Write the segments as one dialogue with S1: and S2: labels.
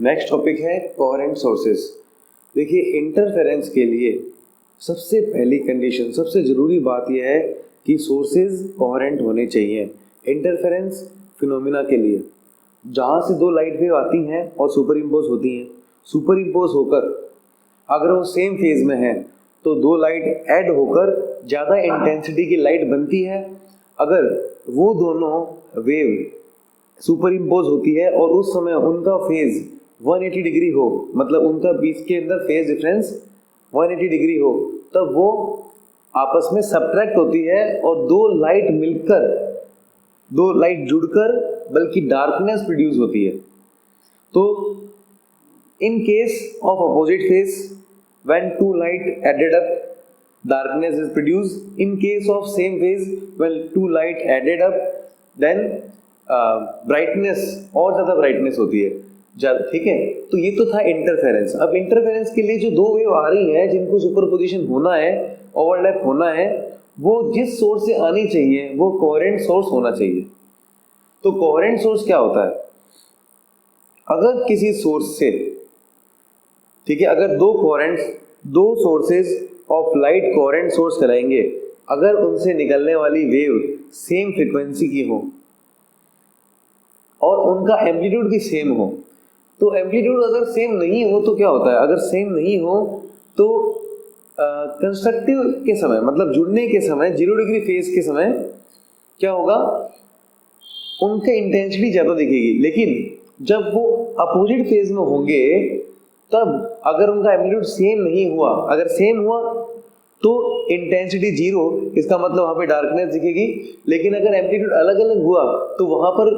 S1: Next topic है coherent sources. देखिए, interference के लिए सबसे पहली कंडीशन, सबसे ज़रूरी बात यह है कि सोर्सेज कोहेरेंट होने चाहिए। इंटरफेरेंस फिनोमिना के लिए जहाँ से दो लाइट वेव आती हैं और सुपर इम्पोज होती हैं, सुपर इम्पोज होकर अगर वो सेम फेज में है तो दो लाइट ऐड होकर ज़्यादा इंटेंसिटी की लाइट बनती है। अगर वो दोनों वेव सुपर इम्पोज होती है और उस समय उनका फेज 180 डिग्री हो, मतलब उनका बीच के अंदर फेज डिफरेंस 180 डिग्री हो, तब वो आपस में सब्ट्रैक्ट होती है और दो लाइट मिलकर, दो लाइट जुड़कर बल्कि डार्कनेस प्रोड्यूस होती है। तो in case of opposite phase when two light added up, darkness is produced. In case of same phase, when two light added up, then brightness और ज़्यादा brightness होती है। ठीक है, तो ये तो था इंटरफेरेंस। अब इंटरफेरेंस के लिए जो दो वेव आ रही है जिनको सुपरपोजिशन होना है, ओवरलैप होना है, वो जिस सोर्स से आनी चाहिए वो कोहेरेंट सोर्स होना चाहिए। तो कोहेरेंट सोर्स क्या होता है? अगर किसी सोर्स से, ठीक है, अगर दो sources of light coherent source कराएंगे, अगर उनसे निकलने वाली वेव सेम फ्रीक्वेंसी की हो और उनका एम्पलीट्यूड भी सेम हो, तो एम्पलीट्यूड अगर सेम नहीं हो तो क्या होता है? अगर सेम नहीं हो तो कंस्ट्रक्टिव के समय, मतलब जुड़ने के समय, 0 डिग्री फेज के समय क्या होगा? उनका इंटेंसिटी ज़्यादा दिखेगी। लेकिन जब वो अपोजिट फेज में होंगे तब अगर उनका एम्पलीट्यूड सेम नहीं हुआ, अगर सेम हुआ तो इंटेंसिटी 0, इसका मतलब वहाँ पे डार्कनेस दिखेगी। लेकिन अगर एम्पलीट्यूड अलग अलग हुआ तो वहाँ पर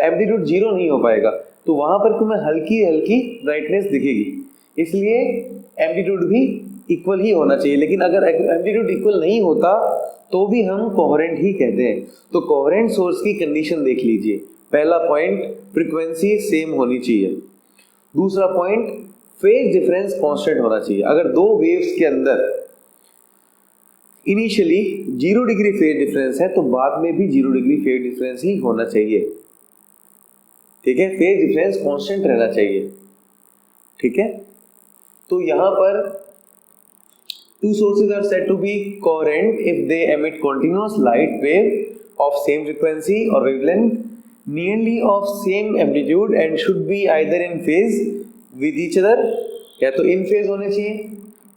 S1: एम्पलीट्यूड 0 नहीं हो पाएगा, तो वहाँ पर तुम्हें हल्की हल्की ब्राइटनेस दिखेगी। इसलिए एम्पलीट्यूड भी इक्वल ही होना चाहिए। लेकिन अगर एम्पलीट्यूड इक्वल नहीं होता तो भी हम कोहेरेंट ही कहते हैं। तो कोहेरेंट सोर्स की कंडीशन देख लीजिए। पहला पॉइंट, फ्रीक्वेंसी सेम होनी चाहिए। दूसरा पॉइंट, फेज डिफरेंस कांस्टेंट होना चाहिए। अगर दो वेव्स के अंदर इनिशियली 0 डिग्री फेज डिफरेंस है तो बाद में भी 0 डिग्री फेज डिफरेंस ही होना चाहिए। ठीक है, फेज डिफरेंस कांस्टेंट रहना चाहिए। ठीक है, तो यहां पर two sources are said to be coherent if they emit continuous light wave of same frequency or wavelength nearly of same amplitude and should be either in phase with each other, या तो इन phase होने चाहिए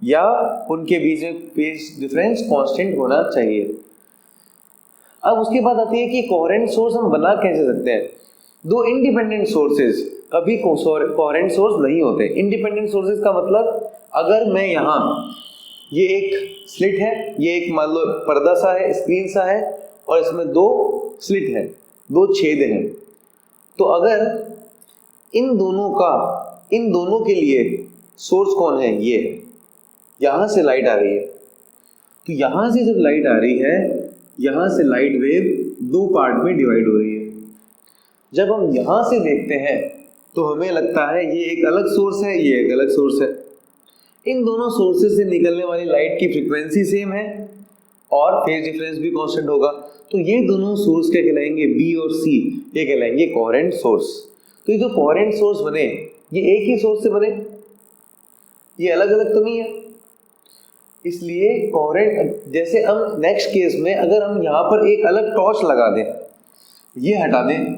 S1: या उनके बीच में phase difference constant होना चाहिए। अब उसके बाद आती है कि कोहेरेंट सोर्स हम बना कैसे सकते हैं? दो इंडिपेंडेंट सोर्सेज कभी कोहेरेंट सोर्स नहीं होते। इंडिपेंडेंट सोर्सेज का मतलब, अगर मैं यहाँ, ये एक स्लिट है, ये एक मान लो पर्दा सा है, स्क्रीन सा है, और इसमें दो स्लिट है, दो छेद हैं, तो अगर इन दोनों के लिए सोर्स कौन है? ये है। यहाँ से लाइट आ रही है, तो यहाँ से जब लाइट आ रही है, यहाँ से लाइट वेव दो पार्ट में डिवाइड हो रही है। जब हम यहाँ से देखते हैं तो हमें लगता है ये एक अलग सोर्स है, ये एक अलग सोर्स है। इन दोनों सोर्सेज से निकलने वाली लाइट की फ्रीक्वेंसी सेम है और फेज डिफरेंस भी कांस्टेंट होगा। तो ये दोनों सोर्स क्या कहलाएंगे? बी और सी, ये कहलाएंगे कोहेरेंट सोर्स। तो ये जो कोहेरेंट सोर्स बने, ये एक ही सोर्स से बने, ये अलग अलग तो नहीं है। इसलिए कोहेरेंट, जैसे हम नेक्स्ट केस में अगर हम यहाँ पर एक अलग टॉर्च लगा दें, ये हटा दें,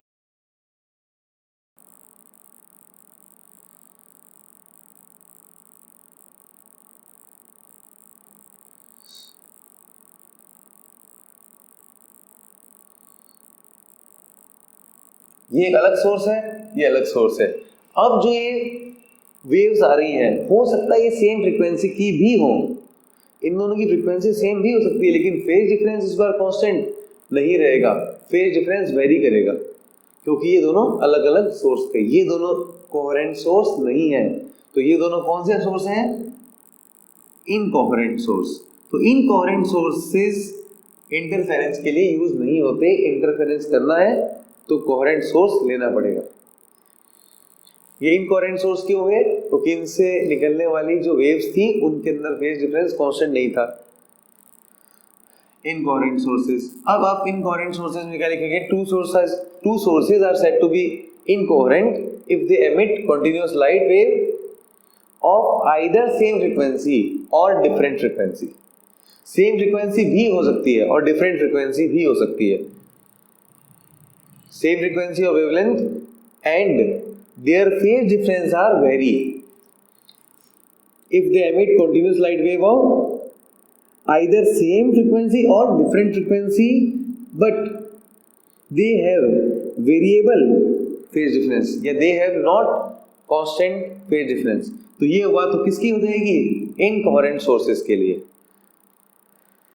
S1: ये एक अलग सोर्स है, ये अलग सोर्स है। अब जो ये वेव्स आ रही हैं, हो सकता है ये सेम फ्रीक्वेंसी की भी हो, इन दोनों की फ्रीक्वेंसी सेम भी हो सकती है, लेकिन फेज डिफरेंस इस बार कांस्टेंट नहीं रहेगा, फेज डिफरेंस वेरी करेगा, क्योंकि ये दोनों अलग अलग सोर्स थे। ये दोनों कोहेरेंट सोर्स नहीं है। तो ये दोनों कौन से सोर्स हैं? Incoherent source. तो इनकोहेरेंट सोर्सेज इंटरफेरेंस के लिए यूज नहीं होते। इंटरफेरेंस करना है तो कोहेरेंट सोर्स लेना पड़ेगा। ये इनकोहेरेंट सोर्स क्यों हुए? क्योंकि इनसे निकलने वाली जो वेव्स थी उनके अंदर फेज डिफरेंस कांस्टेंट नहीं था। Incoherent sources. अब आप इनकोहेरेंट सोर्सेज में क्या लिखेंगे? Two sources are said to be incoherent if they emit continuous light wave of either same frequency or different frequency. Same frequency भी हो सकती है और डिफरेंट फ्रीक्वेंसी भी हो सकती है. सेम फ्रीक्वेंसी और wavelength and their phase difference are vary. If they emit continuous light wave of either same frequency or different frequency, but they have variable phase difference या they have not constant phase difference, तो ये हुआ तो किसकी हो जाएगी? Incoherent sources के लिए.